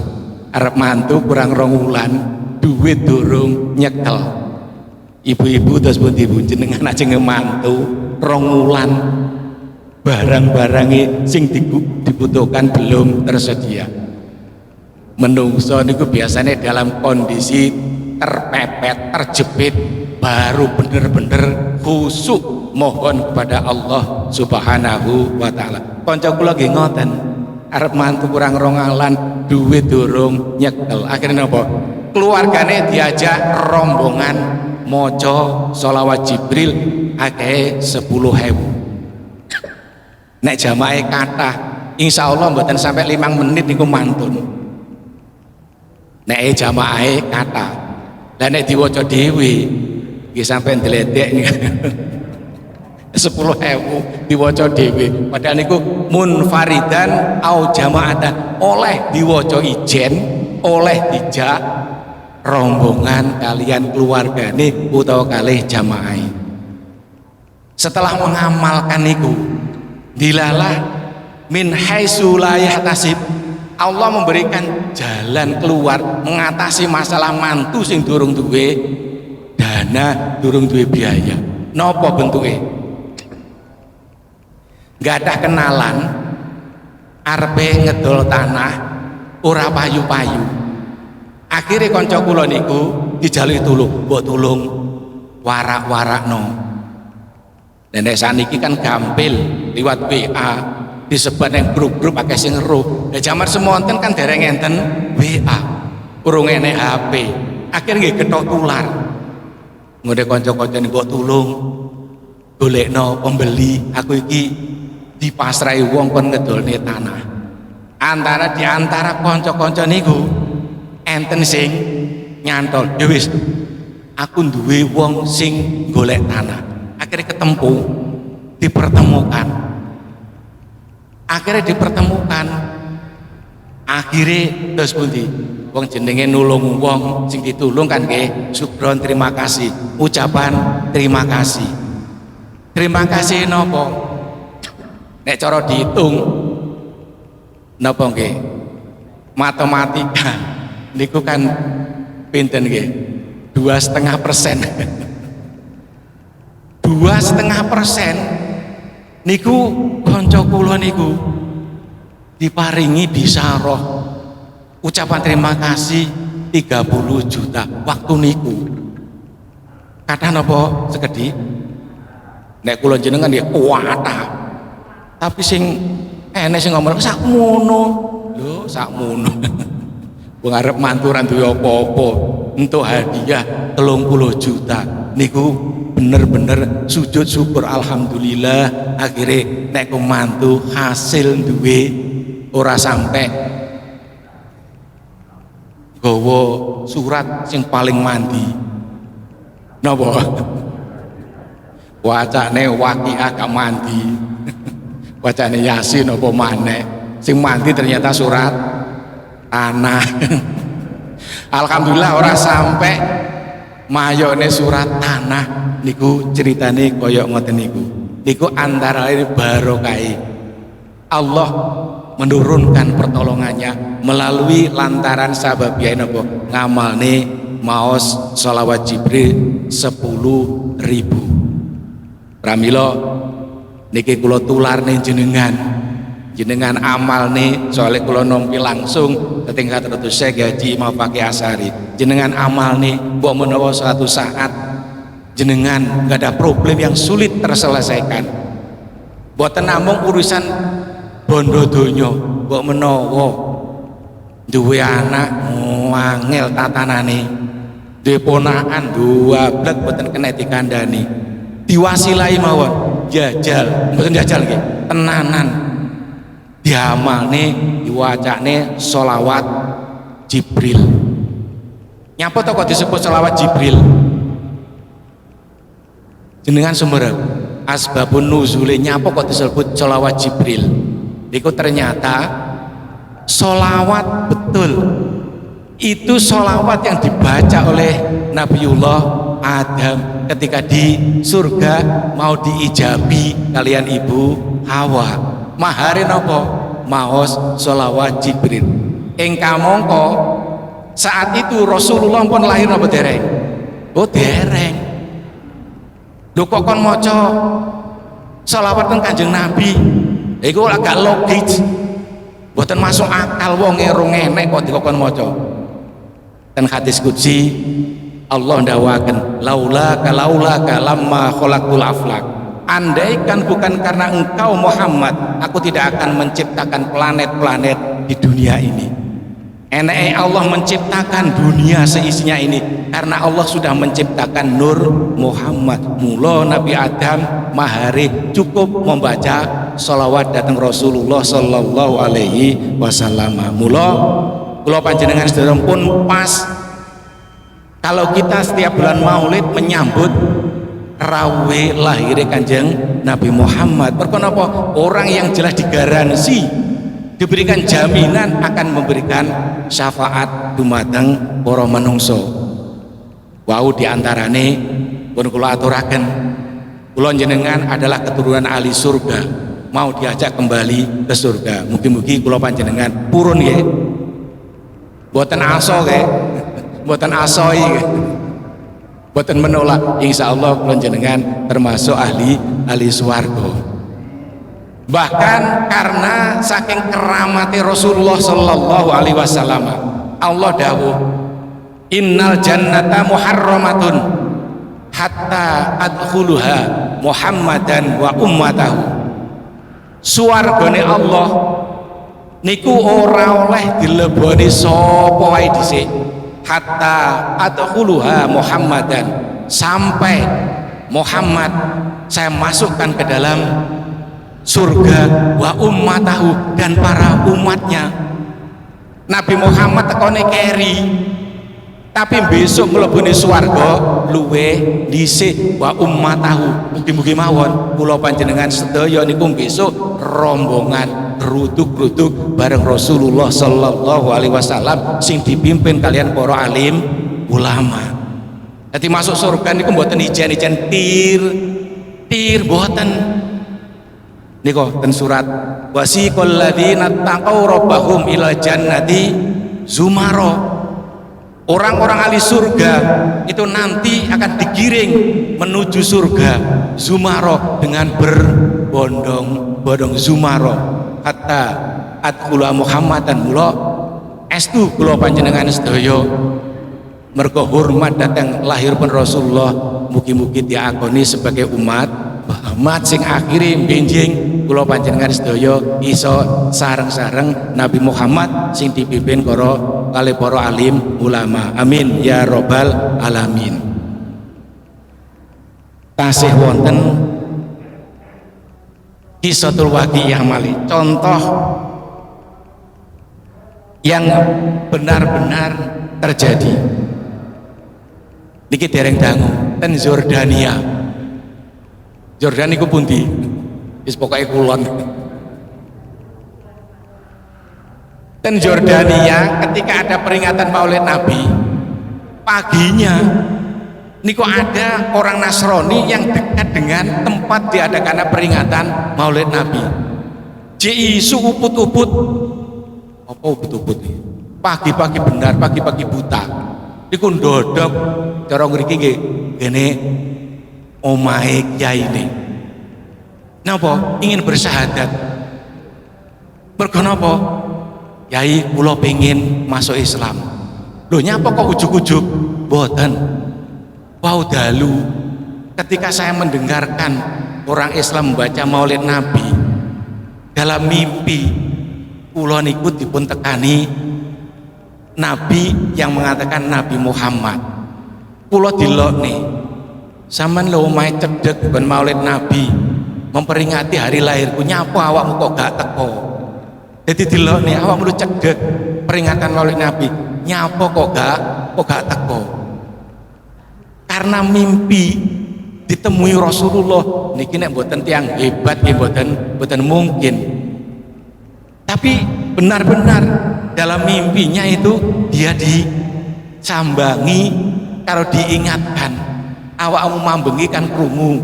arep mantu kurang 2 wulan, duit durung nyekel. Ibu-ibu terus pundi Bu, jenengan ajeng mantu 2 wulan, barang-barangnya sing dibutuhkan belum tersedia. Menungso niku biasanya dalam kondisi terpepet, terjepit, baru bener-bener khusyuk mohon kepada Allah Subhanahu wa ta'ala. Kanca kula nggih ngoten, arep mantu kurang 2 wulan, duit durung nyekel. Akhirnya napa? Keluargane diajak rombongan maca sholawat Jibril akeh 10.000. Nek jamaah kathah insyaallah mboten sampai 5 menit niku mantun. Nek jamaah kathah, lah nek diwaca dhewe nggih sampai ndledek 10.000 diwaca dhewe. Padahal niku munfaridan au jamaatan, oleh diwaca ijen, oleh dijak rombongan kalian keluargane utawa kalih jamaah. Setelah mengamalkan niku, dilalah min haitsu la yahtasib, Allah memberikan jalan keluar mengatasi masalah mantu sing durung duwe dana, durung duwe biaya. Napa bentuke? Nggak ada kenalan, arepe ngedol tanah, ora payu-payu. Akhirnya kanca kula niku dijaluki tulung, mbok tulung warak-warakno. Nenek saniki kan gampil liwat WA, disebar yang grup-grup akeh sing ngeruh. Lah jaman semonten kan dereng enten WA, urung enek HP. Akhirnya nggih ketok tular. Ngene kanca-kanca niku mbok tulung golekno pembeli, aku iki dipasrai wong kon ngedolne tanah. Di antara kanca-kanca niku enten sing nyantol, ya wis aku duwe wong sing golek tanah. Akhirnya ketemu, dipertemukan. Akhirnya terus pundi? Wong jenenge nulung wong sing ditulung kan nggih sukron terima kasih. Ucapan terima kasih. Terima kasih napa? Nek cara dihitung napa nggih? Matematika niku kan pinten nggih? 2,5%. 2,5% niku kanca kula niku diparingi bisaroh ucapan terima kasih 30 juta waktu niku. Kata napa sekedhik? Nek kula jenengan ya kuwata. Tapi sing enek sing ngomong sakmono. Lho, sakmono. Wong arep manturan duwe apa-apa, entuk hadiah 30 juta. Niku bener-bener sujud syukur alhamdulillah. Akhirnya nek mantu hasil duwe ora sampai gawa surat sing paling mandi. Napa? Wacane Waqiah gak mandi. Wacane Yasin apa maneh. Sing mandi ternyata surat tanah. Alhamdulillah ora sampai mayone surat tanah niku ceritane kaya ngoten niku. Niku antara lain barokah Allah menurunkan pertolongannya melalui lantaran sababiyah napa ngamalne maos sholawat Jibril 10.000. Pramila niki kula tularne jenengan amalne soalnya kula nampi langsung ketingkat Ratu Syekh Haji Imam Fakih Asy'ari. Jenengan amalne mbok menawa suatu saat jenengan nggak ada problem yang sulit terselesaikan, mboten namung urusan bondo donya, mbok menawa duwe anak wangel tatanane, duwe ponakan duablek mboten kena dikandani, diwasilai mawon jajal, mboten jajal nggih, tenanan diamalne diwacane sholawat Jibril. Nyapa to kok disebut sholawat Jibril? Jenengan sumber asbabun nuzule nyapa kok disebut sholawat Jibril? Itu ternyata sholawat betul itu sholawat yang dibaca oleh Nabiullah Adam ketika di surga mau diijabi kalian ibu Hawa. Mahare napa? Maos sholawat Jibril. Engka mongko saat itu Rasulullah pun lahir napa dereng? Oh dereng. Lho kok kon maca sholawat teng Kanjeng Nabi? Iku agak logis. Mboten masuk akal wong erung enek kok dikon maca. Ten hadis qudsi Allah ndawaken laula lamma khalaqtul aflak. Andaikan bukan karena engkau Muhammad, aku tidak akan menciptakan planet-planet di dunia ini. Enake Allah menciptakan dunia seisinya ini karena Allah sudah menciptakan Nur Muhammad. Mula Nabi Adam mahari cukup membaca sholawat datang Rasulullah sallallahu alaihi wasallam. Mula kula panjenengan sedherek pun pas kalau kita setiap bulan Maulid menyambut rawe lahir Kanjeng Nabi Muhammad. Perkara apa? Orang yang jelas digaransi diberikan jaminan akan memberikan syafaat dumateng para manungsa. Wau diantarane pun kula aturaken kula jenengan adalah keturunan ahli surga. mau diajak kembali ke surga. Mugi-mugi kula panjenengan purun nggih. Mboten aso nggih. Mboten asoi nggih. Mboten menolak. Insyaallah kula panjenengan termasuk ahli swarga. Bahkan karena saking keramati Rasulullah sallallahu alaihi wasallam, Allah dawuh, innal jannata muharramatun hatta adkhuluha Muhammadan wa ummatahu. Swargane Allah niku ora oleh dileboni sapa wae dhisik hatta adkhuluha Muhammadan, sampai Muhammad saya masukkan ke dalam surga, wa ummatahu, dan para umatnya. Nabi Muhammad tekone keri, tapi besok mlebune swarga luwe dhisik wa ummatahu. Mugi-mugi mawon kula panjenengan sedaya niku besok rombongan geruduk-geruduk bareng Rasulullah sallallahu alaihi wasallam sing dipimpin kalian para alim ulama. Jadi masuk surga niku mboten ijen-ijen tir mboten. Niko ten surat wasiqal ladzina taqaw rabbahum ila jannati zumara. Orang-orang ahli surga itu nanti akan digiring menuju surga zumara dengan berbondong-bondong zumara hatta adkhula Muhammadan. Mula estu kula panjenengan sedaya mergo hormat datang lahiripun Rasulullah, mugi-mugi diakoni sebagai umat Muhammad sing akhire benjing kula panjenengan sedaya iso sareng-sareng Nabi Muhammad sing dipimpin kali para alim ulama. Amin ya robbal alamin. Tasih wonten kisatul waqiah malih, contoh yang benar-benar terjadi niki dereng dangu ten Jordania. Jordan iku pundi? Wis pokoke kulon. Ten Jordania ketika ada peringatan Maulid Nabi, paginya niku ada orang Nasrani yang dekat dengan tempat diadakan peringatan Maulid Nabi. Isu uput-uput. Apa uput-uput iki? Pagi-pagi benar, pagi-pagi buta. Niku ndodok cara ngriki nggih ngene omahe kiai ini. Napa? Ingin bersyahadat. Mergo napa? Kiai kula pengin masuk Islam. Lho nyapa kok ujug-ujug? Mboten. Wau dalu ketika saya mendengarkan orang Islam membaca Maulid Nabi, dalam mimpi kula niku dipun tekani Nabi yang mengatakan Nabi Muhammad. Kula dilokne, sampean lho omahe cedhek ben Maulid Nabi memperingati hari lahirku, nyapa awakmu kok gak teko. Jadi dilokne awakmu lu cedhek peringatan Maulid Nabi, nyapa kok gak teko. Karena mimpi ditemui Rasulullah niki nek mboten tiyang hebat nggih mboten mungkin. Tapi benar-benar dalam mimpinya itu dia disambangi kalau diingatkan, awakmu mambengi kan krungu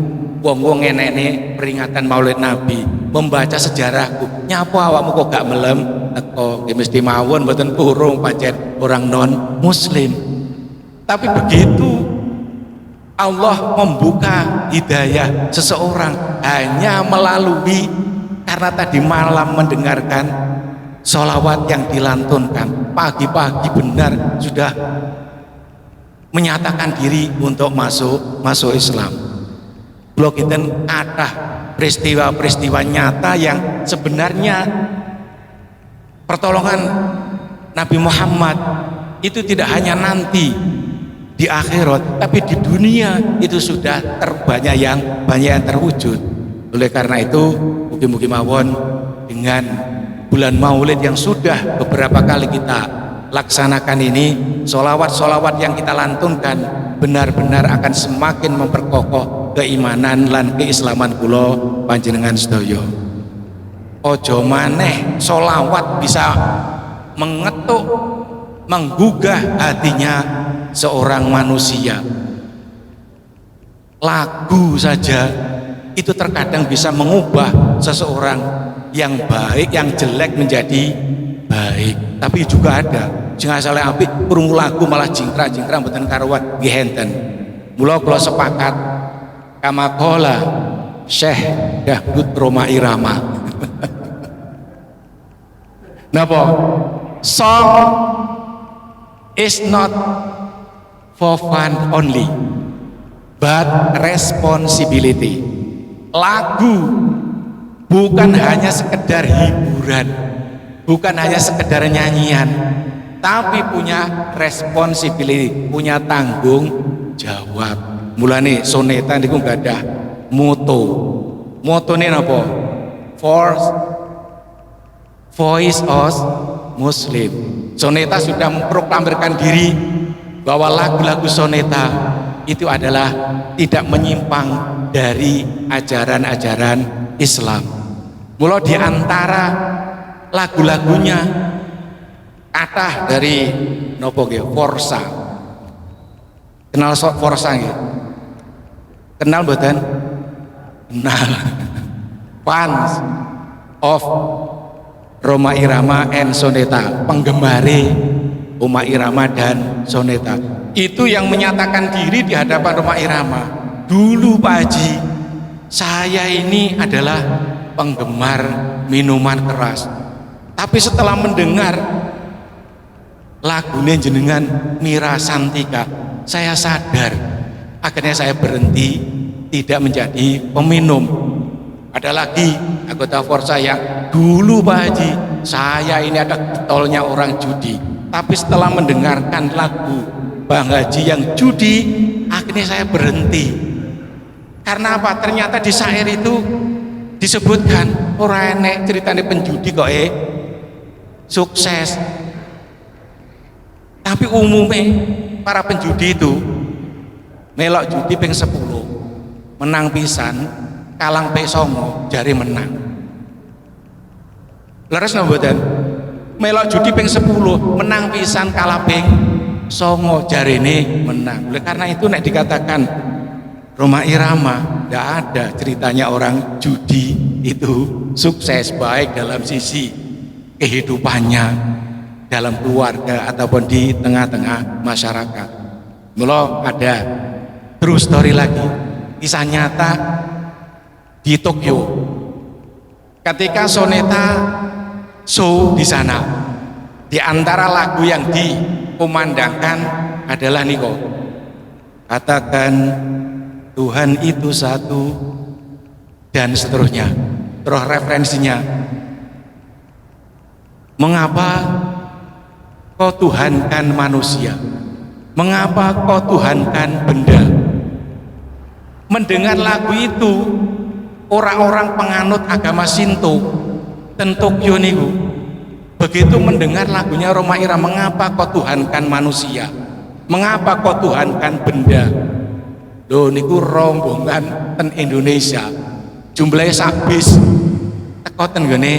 wong-wong enekne peringatan Maulid Nabi, membaca sejarahku, nyapa awakmu kok gak melem teko. Ya mesti mawon mboten kurung pancen orang non muslim. Tapi begitu Allah membuka hidayah seseorang hanya melalui karena tadi malam mendengarkan sholawat yang dilantunkan, pagi-pagi benar sudah menyatakan diri untuk masuk Islam. Blok itu ada peristiwa-peristiwa nyata yang sebenarnya pertolongan Nabi Muhammad itu tidak hanya nanti di akhirat, tapi di dunia itu sudah banyak yang terwujud. Oleh karena itu mugi-mugi mawon dengan bulan Maulid yang sudah beberapa kali kita laksanakan ini, sholawat-sholawat yang kita lantunkan benar-benar akan semakin memperkokoh keimanan lan keislaman kula panjenengan sedaya. Ojo maneh sholawat bisa mengetuk, menggugah hatinya seorang manusia. Lagu saja itu terkadang bisa mengubah seseorang yang baik, yang jelek menjadi baik. Tapi juga ada jangan salah apik krungu lagu malah jingkrak-jingkrak mboten karuan nggih enten. Mula kula sepakat kama qala Syekh Dahbud Roma Irama. Napa? Song is not for fun only, but responsibility. Lagu bukan hanya sekedar hiburan, bukan hanya sekedar nyanyian, tapi punya responsibility, punya tanggung jawab. Mulane soneta niku gak ada motone napa? Voice of Muslim. Soneta sudah memproklamirkan diri bahwa lagu-lagu soneta itu adalah tidak menyimpang dari ajaran-ajaran Islam. Mula di antara lagu-lagunya kathah dari nopo nggih Forsa. Kenal Forsa nggih? Kenal mboten? Kenal. Fans of Roma Irama and Soneta, penggemari Roma Irama dan Soneta. Itu yang menyatakan diri di hadapan Roma Irama. Dulu Pak Haji, saya ini adalah penggemar minuman keras. Tapi setelah mendengar lagunya jenengan Mira Santika, saya sadar. Akhirnya saya berhenti tidak menjadi peminum. Ada lagi anggota Forsa yang dulu Pak Haji, saya ini ada getolnya orang judi. Tapi setelah mendengarkan lagu Bang Haji yang judi, akhirnya saya berhenti. Karena apa? Ternyata di syair itu disebutkan ora enek ceritane penjudi kok sukses. Tapi umumnya para penjudi itu melok judi ping 10 menang pisan, kalang pe songo jari menang. Leres napa mboten? Melok judi ping 10 menang pisan kalah ping songo jarine menang. Oleh karena itu nek dikatakan Roma Irama, tidak ada ceritanya orang judi itu sukses baik dalam sisi kehidupannya, dalam keluarga ataupun di tengah-tengah masyarakat. Mula ada true story lagi, kisah nyata di Tokyo. Ketika Soneta show di sana, di antara lagu yang dikumandangkan adalah niko, katakan Tuhan itu satu, dan seterusnya. Terus referensinya, mengapa kau tuhankan manusia? Mengapa kau tuhankan benda? Mendengar lagu itu, orang-orang penganut agama Shinto ten Tokyo niku, begitu mendengar lagunya Roma Irama, mengapa kau tuhankan manusia? Mengapa kau tuhankan benda? Loh niku rombongan ten Indonesia jumlahnya sabis teko ten gene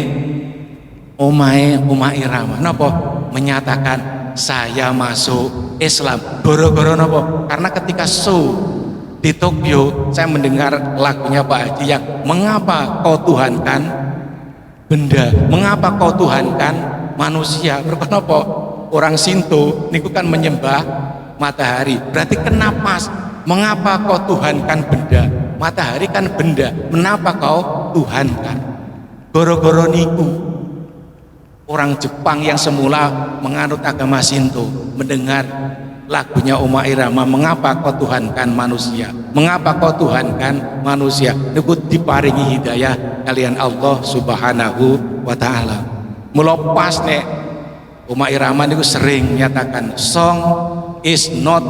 Roma Irama napa menyatakan saya masuk Islam. Goro-goro napa? Karena ketika show di Tokyo saya mendengar lagunya Pak Haji yang mengapa kau tuhankan benda, mengapa kau tuhankan manusia. Kenapa? Orang Shinto niku kan menyembah matahari, berarti kenapa? Mengapa kau tuhankan benda? Matahari kan benda, mengapa kau tuhankan? Goro-goro niku orang Jepang yang semula menganut agama Shinto mendengar lagunya Roma Irama, mengapa kau tuhankan manusia? Mengapa kau tuhankan manusia? Niku diparingi hidayah kalian Allah Subhanahu wa taala. Melepas nek Roma Irama niku sering menyatakan song is not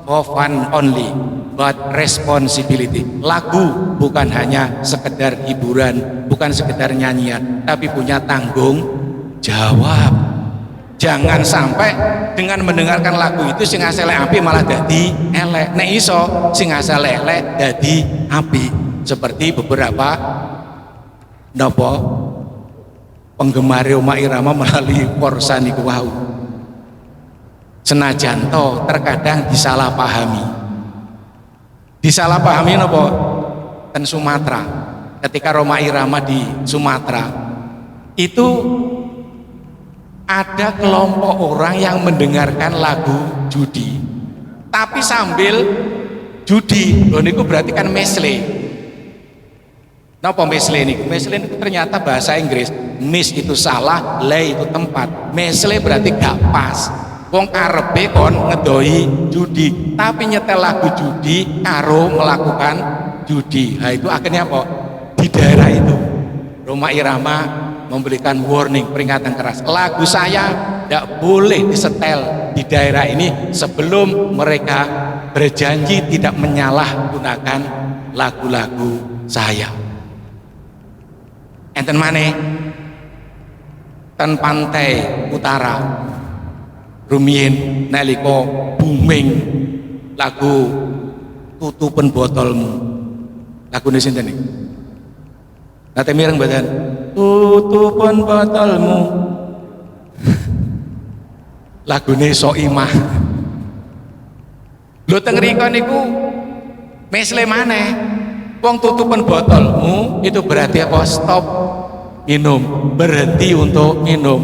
for fun only but responsibility. Lagu bukan hanya sekedar hiburan, bukan sekedar nyanyian, tapi punya tanggung jawab. Jangan sampai dengan mendengarkan lagu itu sing asale apik malah dadi elek. Nek iso sing asale elek dadi apik, seperti beberapa napa penggemar Roma Irama melalui Forsa niku wau. Senajan to terkadang disalahpahami napa? dan Sumatera. Ketika Rhoma Irama di Sumatera itu ada kelompok orang yang mendengarkan lagu judi tapi sambil judi. Loh niku berarti kan mesle. Napa mesle niku? Mesle niku ternyata bahasa Inggris. Mis itu salah, le itu tempat. Mesle berarti gak pas. Wong karepe kon ngedoi judi tapi nyetel lagu judi karo melakukan judi. Nah itu akhirnya apa? Di daerah itu Rhoma Irama memberikan warning, peringatan keras, lagu saya tidak boleh disetel di daerah ini sebelum mereka berjanji tidak menyalahgunakan lagu-lagu saya. Enten maneh ten pantai utara rumiyin nalika booming lagu tutupen botolmu. Lagune sinten iki? Nate mireng mboten? Tutupen botolmu. Lagune Soimah. Lho teng rika niku mesle maneh. Wong tutupen botolmu itu berarti apa? Stop minum, berhenti untuk minum.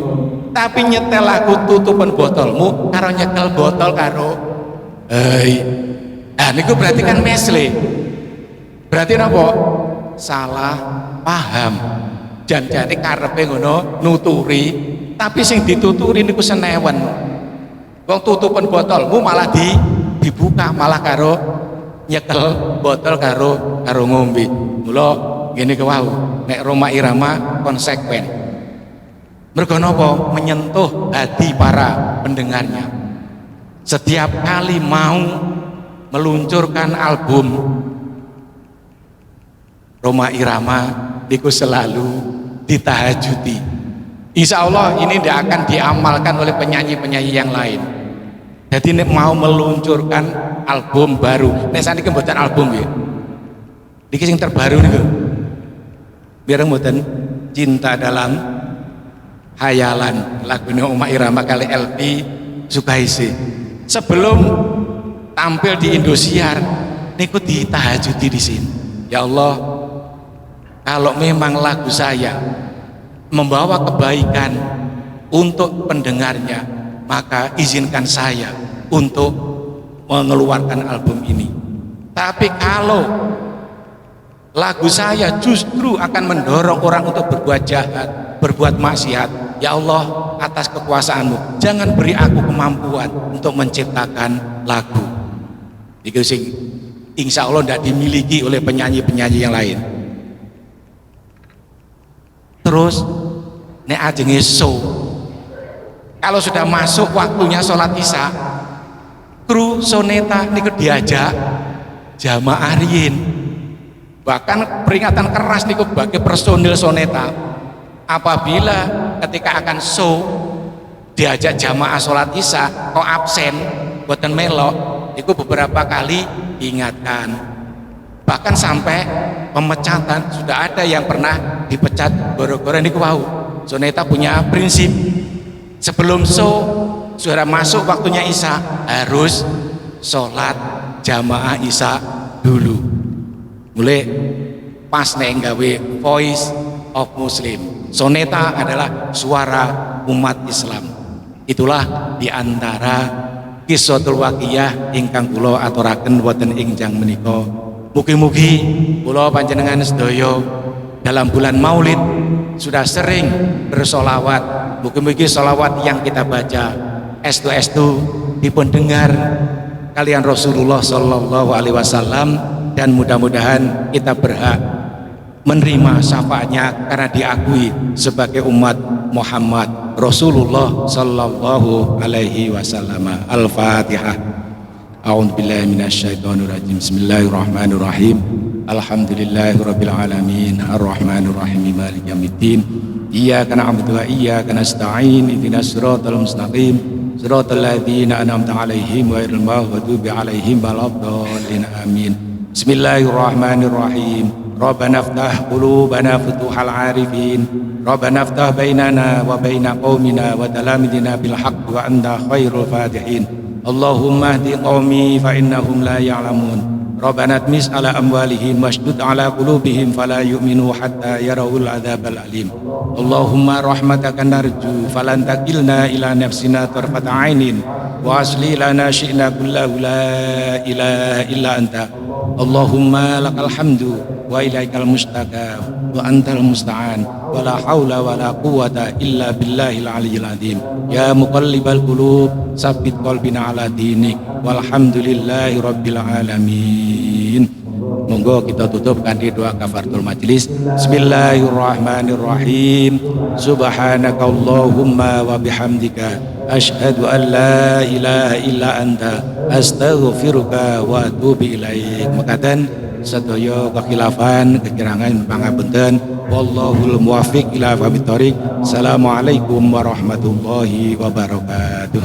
Tapi nyetel lagu tutupen botolmu karo nyetel botol karo niku berarti kan mesle. Berarti napa? Salah paham. Jan-jane karepe ngono nuturi, tapi sing dituturi niku senewen. Wong tutupen botolmu malah dibuka malah karo nyekel botol karo ngombe. Mula ngene ke wau, nek Rhoma Irama konsekuen. Mergo napa? Menyentuh hati para pendengarnya. Setiap kali mau meluncurkan album Rhoma Irama niku selalu ditahajudi. Insya Allah ini tidak akan diamalkan oleh penyanyi-penyanyi yang lain. Jadi nek mau meluncurkan album baru, nek saniki mboten album ya. Niki sing terbaru niku. Biar mboten Cinta Dalam Hayalan, lagunya Rhoma Irama kali LP Sukaisi. Sebelum tampil di Indosiar niku ditahajudi di sini. Ya Allah, kalau memang lagu saya membawa kebaikan untuk pendengarnya, maka izinkan saya untuk mengeluarkan album ini. Tapi kalau lagu saya justru akan mendorong orang untuk berbuat jahat, berbuat maksiat, ya Allah, atas kekuasaanmu jangan beri aku kemampuan untuk menciptakan lagu. Itu sing insya Allah tidak dimiliki oleh penyanyi-penyanyi yang lain. Terus nek ajenge show, kalau sudah masuk waktunya sholat isya, kru soneta niku diajak jamaah riyin. Bahkan peringatan keras niku bagi personil soneta, apabila ketika akan show diajak jamaah sholat isya kok absen boten melok, itu beberapa kali diingatkan. Bahkan sampai pemecatan, sudah ada yang pernah dipecat gara-gara niku wau. Soneta punya prinsip, sebelum show sudah masuk waktunya isya harus sholat jamaah isya dulu. Mulai pas nek gawe Voice of Muslim. Soneta adalah suara umat Islam. Itulah diantara Qissatul Waqiyah ingkang kula aturaken wonten ing jang menika. Mugi-mugi kula panjenengan sedaya dalam bulan Maulid sudah sering bersolawat. Mugi-mugi solawat yang kita baca estu-estu dipun dengar kalian Rasulullah Sallallahu Alaihi Wasallam, dan mudah-mudahan kita berhak menerima syafaatnya karena diakui sebagai umat Muhammad Rasulullah Sallallahu Alaihi Wasallam. Al-Fatihah. A'udzubillahi minasyaitonirrajim. Bismillahirrahmanirrahim. Alhamdulillahirabbil alamin. Arrahmanirrahim. Maliki yaumiddin. Iyyaka na'budu wa iyyaka nasta'in. Ihdinas siratal mustaqim. Siratal ladzina an'amta 'alaihim ghairil maghdubi 'alaihim waladdallin. Amin. Bismillahirrahmanirrahim. Rabbana iftah qulubana futuhal 'arifin. Rabbana iftah bainana wa baina qaumina wa talamidina bil haqq wa anta khairul fatihin. Allahumma hdi qaumi fa innahum la ya'lamun. Rabbana tmis ala amwalihim washdud ala qulubihim fala yu'minu hatta yarawul adzabal alim. Allahumma rahmataka narju falan takilna ila nafsina tarfata ainin wa asli lana syi'na kullahu la ilaha illa anta. Allahumma lakal hamdu wa ilaikal mustaka wa antal musta'an wa la hawla wa la quwwata illa billahil aliyyil azim. Ya muqallibal qulub sabbit qalbina ala dinik walhamdulillahi rabbil alamin. Monggo kita tutup kanthi doa kafaratul majelis. Bismillahirrahmanirrahim. Subhanaka Allahumma wa bihamdika asyhadu an la ilaha illa anta astaghfiruka wa atubu ilaik. Mekaten sedaya kekhilafan kekirangan pangapunten. Wallahul muwaffiq ila aqwamit thoriq. Assalamualaikum warahmatullahi wabarakatuh.